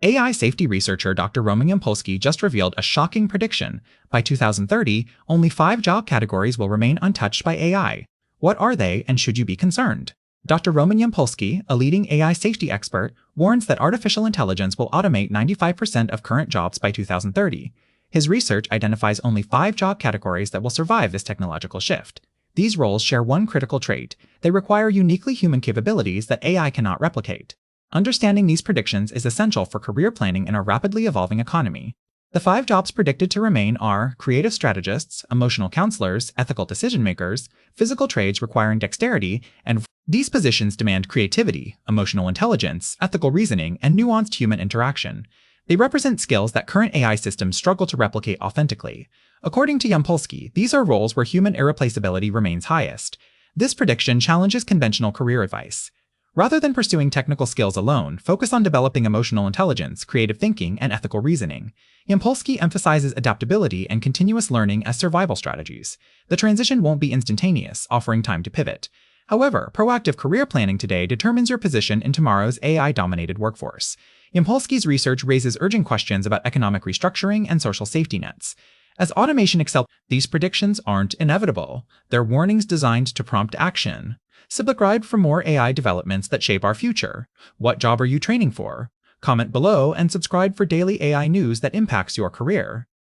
AI safety researcher Dr. Roman Yampolskiy just revealed a shocking prediction. By 2030, only 5 job categories will remain untouched by AI. What are they, and should you be concerned? Dr. Roman Yampolskiy, a leading AI safety expert, warns that artificial intelligence will automate 95% of current jobs by 2030. His research identifies only 5 job categories that will survive this technological shift. These roles share one critical trait: they require uniquely human capabilities that AI cannot replicate. Understanding these predictions is essential for career planning in a rapidly evolving economy. The 5 jobs predicted to remain are creative strategists, emotional counselors, ethical decision-makers, physical trades requiring dexterity, and these positions demand creativity, emotional intelligence, ethical reasoning, and nuanced human interaction. They represent skills that current AI systems struggle to replicate authentically. According to Yampolskiy, these are roles where human irreplaceability remains highest. This prediction challenges conventional career advice. Rather than pursuing technical skills alone, focus on developing emotional intelligence, creative thinking, and ethical reasoning. Yampolskiy emphasizes adaptability and continuous learning as survival strategies. The transition won't be instantaneous, offering time to pivot. However, proactive career planning today determines your position in tomorrow's AI-dominated workforce. Yampolskiy's research raises urgent questions about economic restructuring and social safety nets. As automation excels, these predictions aren't inevitable. They're warnings designed to prompt action. Subscribe for more AI developments that shape our future. What job are you training for? Comment below and subscribe for daily AI news that impacts your career.